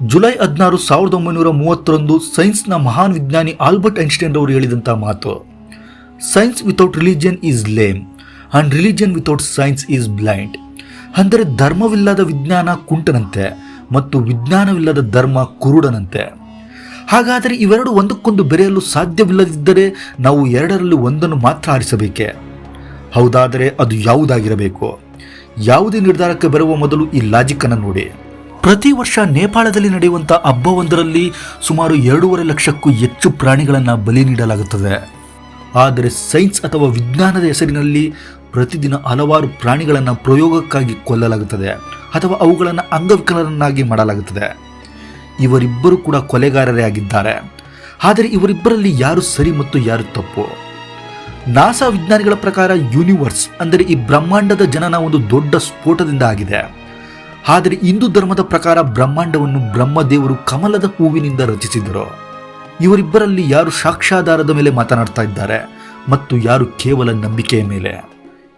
July 16, 1930 ಸೈನ್ಸ್ನ ಮಹಾನ್ ವಿಜ್ಞಾನಿ Albert Einstein ಅವರು ಹೇಳಿದಂಥ ಮಾತು, science without religion is ಲೇಮ್ and religion without science is blind. ಅಂದರೆ ಧರ್ಮವಿಲ್ಲದ ವಿಜ್ಞಾನ ಕುಂಟನಂತೆ ಮತ್ತು ವಿಜ್ಞಾನವಿಲ್ಲದ ಧರ್ಮ ಕುರುಡನಂತೆ. ಹಾಗಾದರೆ ಇವೆರಡು ಒಂದಕ್ಕೊಂದು ಬೆರೆಯಲು ಸಾಧ್ಯವಿಲ್ಲದಿದ್ದರೆ ನಾವು ಎರಡರಲ್ಲಿ ಒಂದನ್ನು ಮಾತ್ರ ಆರಿಸಬೇಕೆ? ಹೌದಾದರೆ ಅದು ಯಾವುದಾಗಿರಬೇಕು? ಯಾವುದೇ ನಿರ್ಧಾರಕ್ಕೆ ಬರುವ ಮೊದಲು ಈ ಲಾಜಿಕ್ ಅನ್ನು ನೋಡಿ. ಪ್ರತಿ ವರ್ಷ ನೇಪಾಳದಲ್ಲಿ ನಡೆಯುವಂಥ ಹಬ್ಬವೊಂದರಲ್ಲಿ ಸುಮಾರು 2.5 ಲಕ್ಷಕ್ಕೂ ಹೆಚ್ಚು ಪ್ರಾಣಿಗಳನ್ನು ಬಲಿ ನೀಡಲಾಗುತ್ತದೆ. ಆದರೆ ಸೈನ್ಸ್ ಅಥವಾ ವಿಜ್ಞಾನದ ಹೆಸರಿನಲ್ಲಿ ಪ್ರತಿದಿನ ಹಲವಾರು ಪ್ರಾಣಿಗಳನ್ನು ಪ್ರಯೋಗಕ್ಕಾಗಿ ಕೊಲ್ಲಲಾಗುತ್ತದೆ ಅಥವಾ ಅವುಗಳನ್ನು ಅಂಗವಿಕಲರನ್ನಾಗಿ ಮಾಡಲಾಗುತ್ತದೆ. ಇವರಿಬ್ಬರು ಕೂಡ ಕೊಲೆಗಾರರೇ ಆಗಿದ್ದಾರೆ. ಆದರೆ ಇವರಿಬ್ಬರಲ್ಲಿ ಯಾರು ಸರಿ ಮತ್ತು ಯಾರು ತಪ್ಪು? ನಾಸಾ ವಿಜ್ಞಾನಿಗಳ ಪ್ರಕಾರ ಯೂನಿವರ್ಸ್ ಅಂದರೆ ಈ ಬ್ರಹ್ಮಾಂಡದ ಜನನ ಒಂದು ದೊಡ್ಡ ಸ್ಫೋಟದಿಂದ ಆಗಿದೆ. ಆದರೆ ಹಿಂದೂ ಧರ್ಮದ ಪ್ರಕಾರ ಬ್ರಹ್ಮಾಂಡವನ್ನು ಬ್ರಹ್ಮದೇವರು ಕಮಲದ ಹೂವಿನಿಂದ ರಚಿಸಿದರು. ಇವರಿಬ್ಬರಲ್ಲಿ ಯಾರು ಸಾಕ್ಷ್ಯಾಧಾರದ ಮೇಲೆ ಮಾತನಾಡ್ತಾ ಇದ್ದಾರೆ ಮತ್ತು ಯಾರು ಕೇವಲ ನಂಬಿಕೆಯ ಮೇಲೆ?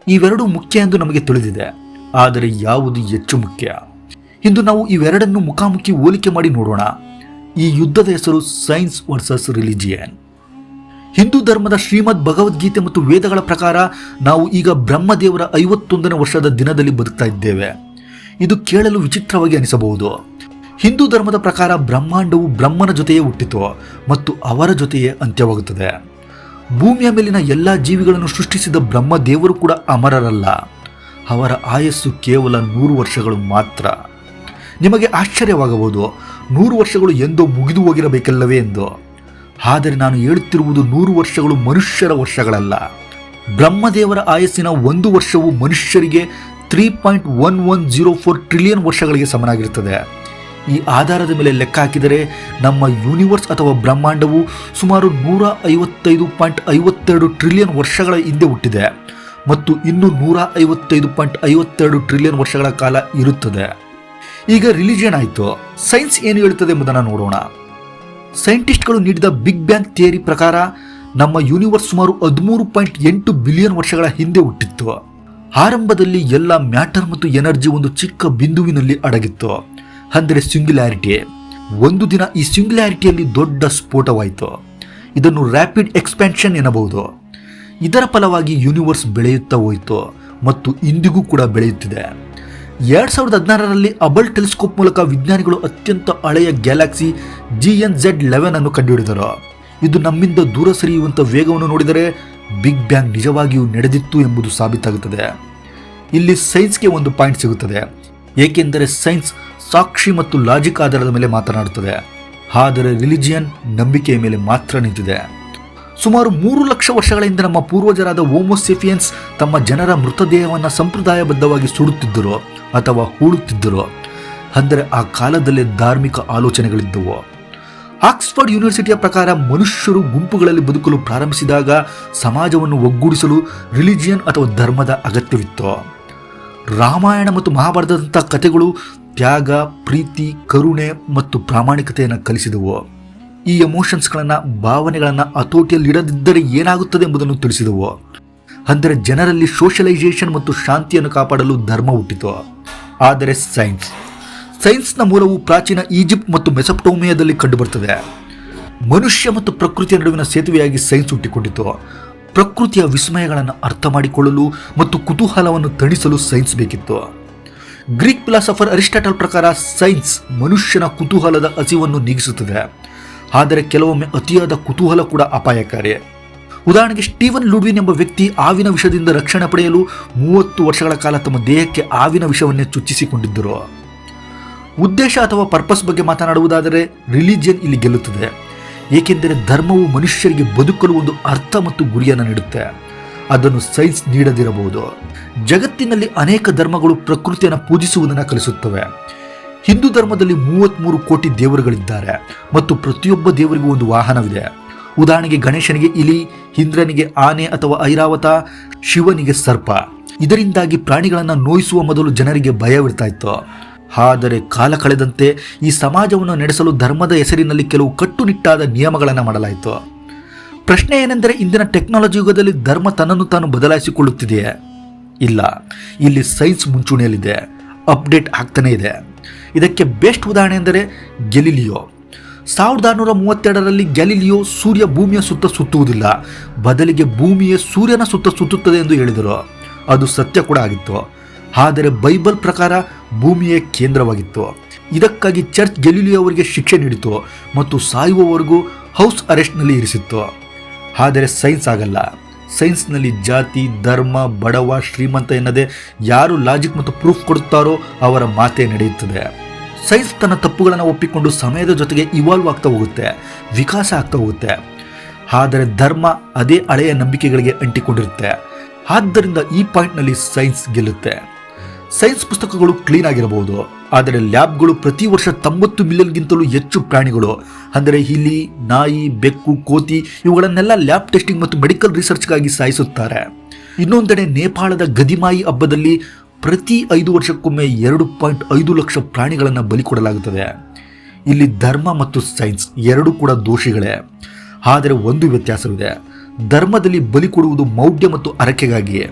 ಇವೆರಡೂ ಮುಖ್ಯ ಎಂದು ನಮಗೆ ತಿಳಿದಿದೆ. ಆದರೆ ಯಾವುದು ಹೆಚ್ಚು ಮುಖ್ಯ? ಇಂದು ನಾವು ಇವೆರಡನ್ನು ಮುಖಾಮುಖಿ ಹೋಲಿಕೆ ಮಾಡಿ ನೋಡೋಣ. ಈ ಯುದ್ಧದ ಹೆಸರು ಸೈನ್ಸ್ ವರ್ಸಸ್ ರಿಲಿಜಿಯನ್. ಹಿಂದೂ ಧರ್ಮದ ಶ್ರೀಮದ್ ಭಗವದ್ಗೀತೆ ಮತ್ತು ವೇದಗಳ ಪ್ರಕಾರ ನಾವು ಈಗ ಬ್ರಹ್ಮದೇವರ 51ನೇ ವರ್ಷದ ದಿನದಲ್ಲಿ ಬದುಕ್ತಾ ಇದ್ದೇವೆ. ಇದು ಕೇಳಲು ವಿಚಿತ್ರವಾಗಿ ಅನಿಸಬಹುದು. ಹಿಂದೂ ಧರ್ಮದ ಪ್ರಕಾರ ಬ್ರಹ್ಮಾಂಡವು ಬ್ರಹ್ಮನ ಜೊತೆಯೇ ಹುಟ್ಟಿತು ಮತ್ತು ಅವರ ಜೊತೆಯೇ ಅಂತ್ಯವಾಗುತ್ತದೆ. ಭೂಮಿಯ ಮೇಲಿನ ಎಲ್ಲ ಜೀವಿಗಳನ್ನು ಸೃಷ್ಟಿಸಿದ ಬ್ರಹ್ಮದೇವರು ಕೂಡ ಅಮರರಲ್ಲ. ಅವರ ಆಯಸ್ಸು ಕೇವಲ 100 ವರ್ಷಗಳು ಮಾತ್ರ. ನಿಮಗೆ ಆಶ್ಚರ್ಯವಾಗಬಹುದು, 100 ವರ್ಷಗಳು ಎಂದೋ ಮುಗಿದು ಹೋಗಿರಬೇಕಲ್ಲವೇ ಎಂದು. ಆದರೆ ನಾನು ಹೇಳುತ್ತಿರುವುದು 100 ವರ್ಷಗಳು ಮನುಷ್ಯರ ವರ್ಷಗಳಲ್ಲ. ಬ್ರಹ್ಮದೇವರ ಆಯಸ್ಸಿನ 1 ವರ್ಷವು ಮನುಷ್ಯರಿಗೆ 3.1104 ಟ್ರಿಲಿಯನ್ ವರ್ಷಗಳಿಗೆ ಸಮನಾಗಿರುತ್ತದೆ. ಈ ಆಧಾರದ ಮೇಲೆ ಲೆಕ್ಕ ಹಾಕಿದರೆ ನಮ್ಮ ಯೂನಿವರ್ಸ್ ಅಥವಾ ಬ್ರಹ್ಮಾಂಡವು ಸುಮಾರು 155.52 ಟ್ರಿಲಿಯನ್ ವರ್ಷಗಳ ಹಿಂದೆ ಹುಟ್ಟಿದೆ ಮತ್ತು ಇನ್ನು 155.52 ಟ್ರಿಲಿಯನ್ ವರ್ಷಗಳ ಕಾಲ ಇರುತ್ತದೆ. ಈಗ ರಿಲಿಜಿಯನ್ ಆಯಿತು. ಸೈನ್ಸ್ ಏನು ಹೇಳುತ್ತದೆ ಎಂಬುದನ್ನು ನೋಡೋಣ. ಸೈಂಟಿಸ್ಟ್ಗಳು ನೀಡಿದ ಬಿಗ್ ಬ್ಯಾಂಗ್ ಥಿಯರಿ ಪ್ರಕಾರ ನಮ್ಮ ಯೂನಿವರ್ಸ್ ಸುಮಾರು 13.8 ಬಿಲಿಯನ್ ವರ್ಷಗಳ ಹಿಂದೆ ಹುಟ್ಟಿತ್ತು. ಆರಂಭದಲ್ಲಿ ಎಲ್ಲ ಮ್ಯಾಟರ್ ಮತ್ತು ಎನರ್ಜಿ ಒಂದು ಚಿಕ್ಕ ಬಿಂದುವಿನಲ್ಲಿ ಅಡಗಿತ್ತು, ಅಂದರೆ ಸಿಂಗ್ಯುಲಾರಿಟಿ. ಒಂದು ದಿನ ಈ ಸಿಂಗ್ಯುಲಾರಿಟಿಯಲ್ಲಿ ದೊಡ್ಡ ಸ್ಫೋಟವಾಯಿತು. ಇದನ್ನು ರ್ಯಾಪಿಡ್ ಎಕ್ಸ್ಪ್ಯಾನ್ಷನ್ ಎನ್ನಬಹುದು. ಇದರ ಫಲವಾಗಿ ಯೂನಿವರ್ಸ್ ಬೆಳೆಯುತ್ತಾ ಹೋಯಿತು ಮತ್ತು ಇಂದಿಗೂ ಕೂಡ ಬೆಳೆಯುತ್ತಿದೆ. 2016ರಲ್ಲಿ ಹಬಲ್ ಟೆಲಿಸ್ಕೋಪ್ ಮೂಲಕ ವಿಜ್ಞಾನಿಗಳು ಅತ್ಯಂತ ಹಳೆಯ ಗ್ಯಾಲಕ್ಸಿ GNZ11 ಅನ್ನು ಕಂಡುಹಿಡಿದರು. ಇದು ನಮ್ಮಿಂದ ದೂರ ಸರಿಯುವಂಥ ವೇಗವನ್ನು ನೋಡಿದರೆ ಬಿಗ್ ಬ್ಯಾಂಗ್ ನಿಜವಾಗಿಯೂ ನಡೆದಿತ್ತು ಎಂಬುದು ಸಾಬೀತಾಗುತ್ತದೆ. ಇಲ್ಲಿ ಸೈನ್ಸ್ಗೆ ಒಂದು ಪಾಯಿಂಟ್ ಸಿಗುತ್ತದೆ, ಏಕೆಂದರೆ ಸೈನ್ಸ್ ಸಾಕ್ಷಿ ಮತ್ತು ಲಾಜಿಕ್ ಆಧಾರದ ಮೇಲೆ ಮಾತನಾಡುತ್ತದೆ. ಆದರೆ ರಿಲಿಜಿಯನ್ ನಂಬಿಕೆಯ ಮೇಲೆ ಮಾತ್ರ ನಿಂತಿದೆ. ಸುಮಾರು 3 ಲಕ್ಷ ವರ್ಷಗಳ ಹಿಂದೆ ನಮ್ಮ ಪೂರ್ವಜರಾದ ಹೋಮೋಸೆಫಿಯನ್ಸ್ ತಮ್ಮ ಜನರ ಮೃತದೇಹವನ್ನು ಸಂಪ್ರದಾಯಬದ್ಧವಾಗಿ ಸುಡುತ್ತಿದ್ದರು ಅಥವಾ ಹೂಳುತ್ತಿದ್ದರು. ಅಂದರೆ ಆ ಕಾಲದಲ್ಲೇ ಧಾರ್ಮಿಕ ಆಲೋಚನೆಗಳಿದ್ದವು. ಆಕ್ಸ್ಫರ್ಡ್ ಯೂನಿವರ್ಸಿಟಿಯ ಪ್ರಕಾರ ಮನುಷ್ಯರು ಗುಂಪುಗಳಲ್ಲಿ ಬದುಕಲು ಪ್ರಾರಂಭಿಸಿದಾಗ ಸಮಾಜವನ್ನು ಒಗ್ಗೂಡಿಸಲು ರಿಲಿಜಿಯನ್ ಅಥವಾ ಧರ್ಮದ ಅಗತ್ಯವಿತ್ತು. ರಾಮಾಯಣ ಮತ್ತು ಮಹಾಭಾರತದಂಥ ಕಥೆಗಳು ತ್ಯಾಗ, ಪ್ರೀತಿ, ಕರುಣೆ ಮತ್ತು ಪ್ರಾಮಾಣಿಕತೆಯನ್ನು ಕಲಿಸಿದವು. ಈ ಎಮೋಷನ್ಸ್ಗಳನ್ನು, ಭಾವನೆಗಳನ್ನು ಹತೋಟಿಯಲ್ಲಿಡದಿದ್ದರೆ ಏನಾಗುತ್ತದೆ ಎಂಬುದನ್ನು ತಿಳಿಸಿದವು. ಅಂದರೆ ಜನರಲ್ಲಿ ಸೋಷಲೈಸೇಷನ್ ಮತ್ತು ಶಾಂತಿಯನ್ನು ಕಾಪಾಡಲು ಧರ್ಮ ಹುಟ್ಟಿತು. ಆದರೆ ಸೈನ್ಸ್ನ ಮೂಲವು ಪ್ರಾಚೀನ ಈಜಿಪ್ಟ್ ಮತ್ತು ಮೆಸೊಪೊಟೇಮಿಯಾದಲ್ಲಿ ಕಂಡುಬರುತ್ತದೆ. ಮನುಷ್ಯ ಮತ್ತು ಪ್ರಕೃತಿಯ ನಡುವಿನ ಸೇತುವೆಯಾಗಿ ಸೈನ್ಸ್ ಹುಟ್ಟಿಕೊಂಡಿತು. ಪ್ರಕೃತಿಯ ವಿಸ್ಮಯಗಳನ್ನು ಅರ್ಥ ಮಾಡಿಕೊಳ್ಳಲು ಮತ್ತು ಕುತೂಹಲವನ್ನು ತಣಿಸಲು ಸೈನ್ಸ್ ಬೇಕಿತ್ತು. ಗ್ರೀಕ್ ಫಿಲಾಸಫರ್ ಅರಿಸ್ಟಾಟಲ್ ಪ್ರಕಾರ ಸೈನ್ಸ್ ಮನುಷ್ಯನ ಕುತೂಹಲದ ಹಸಿವನ್ನು ನೀಗಿಸುತ್ತದೆ. ಆದರೆ ಕೆಲವೊಮ್ಮೆ ಅತಿಯಾದ ಕುತೂಹಲ ಕೂಡ ಅಪಾಯಕಾರಿ. ಉದಾಹರಣೆಗೆ ಸ್ಟೀವನ್ ಲುಡ್ವಿನ್ ಎಂಬ ವ್ಯಕ್ತಿ ಹಾವಿನ ವಿಷದಿಂದ ರಕ್ಷಣೆ ಪಡೆಯಲು 30 ವರ್ಷಗಳ ಕಾಲ ತಮ್ಮ ದೇಹಕ್ಕೆ ಹಾವಿನ ವಿಷವನ್ನೇ ಚುಚ್ಚಿಸಿಕೊಂಡಿದ್ದರು. ಉದ್ದೇಶ ಅಥವಾ ಪರ್ಪಸ್ ಬಗ್ಗೆ ಮಾತನಾಡುವುದಾದರೆ ರಿಲಿಜಿಯನ್ ಇಲ್ಲಿ ಗೆಲ್ಲುತ್ತದೆ. ಏಕೆಂದರೆ ಧರ್ಮವು ಮನುಷ್ಯರಿಗೆ ಬದುಕಲು ಒಂದು ಅರ್ಥ ಮತ್ತು ಗುರಿಯನ್ನು ನೀಡುತ್ತೆ. ಅದನ್ನು ಸೈನ್ಸ್ ನೀಡದಿರಬಹುದು. ಜಗತ್ತಿನಲ್ಲಿ ಅನೇಕ ಧರ್ಮಗಳು ಪ್ರಕೃತಿಯನ್ನು ಪೂಜಿಸುವುದನ್ನು ಕಲಿಸುತ್ತವೆ. ಹಿಂದೂ ಧರ್ಮದಲ್ಲಿ 33 ಕೋಟಿ ದೇವರುಗಳಿದ್ದಾರೆ ಮತ್ತು ಪ್ರತಿಯೊಬ್ಬ ದೇವರಿಗೂ ಒಂದು ವಾಹನವಿದೆ. ಉದಾಹರಣೆಗೆ ಗಣೇಶನಿಗೆ ಇಲಿ, ಇಂದ್ರನಿಗೆ ಆನೆ ಅಥವಾ ಐರಾವತ, ಶಿವನಿಗೆ ಸರ್ಪ. ಇದರಿಂದಾಗಿ ಪ್ರಾಣಿಗಳನ್ನು ನೋಯಿಸುವ ಮೊದಲು ಜನರಿಗೆ ಭಯವಿರ್ತಾ ಇತ್ತು. ಆದರೆ ಕಾಲ ಕಳೆದಂತೆ ಈ ಸಮಾಜವನ್ನು ನಡೆಸಲು ಧರ್ಮದ ಹೆಸರಿನಲ್ಲಿ ಕೆಲವು ಕಟ್ಟುನಿಟ್ಟಾದ ನಿಯಮಗಳನ್ನು ಮಾಡಲಾಯಿತು. ಪ್ರಶ್ನೆ ಏನೆಂದರೆ, ಇಂದಿನ ಟೆಕ್ನಾಲಜಿ ಯುಗದಲ್ಲಿ ಧರ್ಮ ತನ್ನನ್ನು ತಾನು ಬದಲಾಯಿಸಿಕೊಳ್ಳುತ್ತಿದೆಯೇ? ಇಲ್ಲ, ಇಲ್ಲಿ ಸೈನ್ಸ್ ಮುಂಚೂಣಿಯಲ್ಲಿದೆ, ಅಪ್ಡೇಟ್ ಆಗ್ತಾನೇ ಇದೆ. ಇದಕ್ಕೆ ಬೆಸ್ಟ್ ಉದಾಹರಣೆ ಎಂದರೆ ಗ್ಯಾಲಿಲಿಯೋ. 1632ರಲ್ಲಿ ಗ್ಯಾಲಿಲಿಯೋ ಸೂರ್ಯ ಭೂಮಿಯ ಸುತ್ತ ಸುತ್ತುವುದಿಲ್ಲ, ಬದಲಿಗೆ ಭೂಮಿಯೇ ಸೂರ್ಯನ ಸುತ್ತ ಸುತ್ತುತ್ತದೆ ಎಂದು ಹೇಳಿದರು. ಅದು ಸತ್ಯ ಕೂಡ ಆಗಿತ್ತು. ಆದರೆ ಬೈಬಲ್ ಪ್ರಕಾರ ಭೂಮಿಯೇ ಕೇಂದ್ರವಾಗಿತ್ತು. ಇದಕ್ಕಾಗಿ ಚರ್ಚ್ ಗ್ಯಾಲಿಲಿಯೋ ಅವರಿಗೆ ಶಿಕ್ಷೆ ನೀಡಿತು ಮತ್ತು ಸಾಯುವವರೆಗೂ ಹೌಸ್ ಅರೆಸ್ಟ್ನಲ್ಲಿ ಇರಿಸಿತ್ತು. ಆದರೆ ಸೈನ್ಸ್ ಆಗಲ್ಲ. ಸೈನ್ಸ್ನಲ್ಲಿ ಜಾತಿ, ಧರ್ಮ, ಬಡವ, ಶ್ರೀಮಂತ ಎನ್ನದೆ ಯಾರು ಲಾಜಿಕ್ ಮತ್ತು ಪ್ರೂಫ್ ಕೊಡುತ್ತಾರೋ ಅವರ ಮಾತೇ ನಡೆಯುತ್ತದೆ. ಸೈನ್ಸ್ ತನ್ನ ತಪ್ಪುಗಳನ್ನು ಒಪ್ಪಿಕೊಂಡು ಸಮಯದ ಜೊತೆಗೆ ಇವಾಲ್ವ್ ಆಗ್ತಾ ಹೋಗುತ್ತೆ, ವಿಕಾಸ ಆಗ್ತಾ ಹೋಗುತ್ತೆ. ಆದರೆ ಧರ್ಮ ಅದೇ ಹಳೆಯ ನಂಬಿಕೆಗಳಿಗೆ ಅಂಟಿಕೊಂಡಿರುತ್ತೆ. ಆದ್ದರಿಂದ ಈ ಪಾಯಿಂಟ್ನಲ್ಲಿ ಸೈನ್ಸ್ ಗೆಲ್ಲುತ್ತೆ. ಸೈನ್ಸ್ ಪುಸ್ತಕಗಳು ಕ್ಲೀನ್ ಆಗಿರಬಹುದು, ಆದರೆ ಲ್ಯಾಬ್ಗಳು ಪ್ರತಿ ವರ್ಷ 90 ಮಿಲಿಯನ್ಗಿಂತಲೂ ಹೆಚ್ಚು ಪ್ರಾಣಿಗಳು ಅಂದರೆ ಇಲಿ, ನಾಯಿ, ಬೆಕ್ಕು, ಕೋತಿ ಇವುಗಳನ್ನೆಲ್ಲ ಲ್ಯಾಬ್ ಟೆಸ್ಟಿಂಗ್ ಮತ್ತು ಮೆಡಿಕಲ್ ರಿಸರ್ಚ್ಗಾಗಿ ಸಾಯಿಸುತ್ತಾರೆ. ಇನ್ನೊಂದೆಡೆ ನೇಪಾಳದ ಗದಿಮಾಯಿ ಹಬ್ಬದಲ್ಲಿ ಪ್ರತಿ 5 ವರ್ಷಕ್ಕೊಮ್ಮೆ 2.5 ಲಕ್ಷ ಪ್ರಾಣಿಗಳನ್ನು ಬಲಿ ಕೊಡಲಾಗುತ್ತದೆ. ಇಲ್ಲಿ ಧರ್ಮ ಮತ್ತು ಸೈನ್ಸ್ ಎರಡೂ ಕೂಡ ದೋಷಿಗಳೇ. ಆದರೆ ಒಂದು ವ್ಯತ್ಯಾಸವಿದೆ. ಧರ್ಮದಲ್ಲಿ ಬಲಿ ಕೊಡುವುದು ಮೌಢ್ಯ ಮತ್ತು ಅರಕೆಗಾಗಿಯೇ,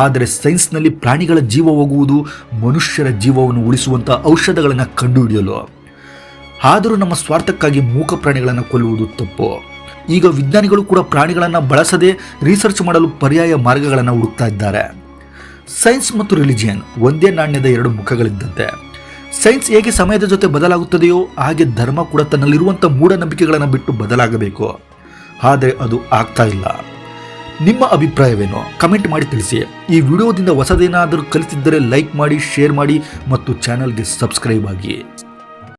ಆದರೆ ಸೈನ್ಸ್ನಲ್ಲಿ ಪ್ರಾಣಿಗಳ ಜೀವ ಹೋಗುವುದು ಮನುಷ್ಯರ ಜೀವವನ್ನು ಉಳಿಸುವಂಥ ಔಷಧಗಳನ್ನು ಕಂಡುಹಿಡಿಯಲು. ಆದರೂ ನಮ್ಮ ಸ್ವಾರ್ಥಕ್ಕಾಗಿ ಮೂಕ ಪ್ರಾಣಿಗಳನ್ನು ಕೊಲ್ಲುವುದು ತಪ್ಪು. ಈಗ ವಿಜ್ಞಾನಿಗಳು ಕೂಡ ಪ್ರಾಣಿಗಳನ್ನು ಬಳಸದೆ ರಿಸರ್ಚ್ ಮಾಡಲು ಪರ್ಯಾಯ ಮಾರ್ಗಗಳನ್ನು ಹುಡುಕ್ತಾ ಇದ್ದಾರೆ. ಸೈನ್ಸ್ ಮತ್ತು ರಿಲಿಜಿಯನ್ ಒಂದೇ ನಾಣ್ಯದ ಎರಡು ಮುಖಗಳಿದ್ದಂತೆ. ಸೈನ್ಸ್ ಹೇಗೆ ಸಮಯದ ಜೊತೆ ಬದಲಾಗುತ್ತದೆಯೋ ಹಾಗೆ ಧರ್ಮ ಕೂಡ ತನ್ನಲ್ಲಿರುವಂಥ ಮೂಢನಂಬಿಕೆಗಳನ್ನು ಬಿಟ್ಟು ಬದಲಾಗಬೇಕು. ಆದರೆ ಅದು ಆಗ್ತಾ ಇಲ್ಲ. ನಿಮ್ಮ ಅಭಿಪ್ರಾಯವೇನು? ಕಮೆಂಟ್ ಮಾಡಿ ತಿಳಿಸಿ. ಈ ವಿಡಿಯೋದಿಂದ ಹೊಸದೇನಾದರೂ ಕಲಿತಿದ್ದರೆ ಲೈಕ್ ಮಾಡಿ, ಶೇರ್ ಮಾಡಿ ಮತ್ತು ಚಾನಲ್ಗೆ ಸಬ್ಸ್ಕ್ರೈಬ್ ಆಗಿ.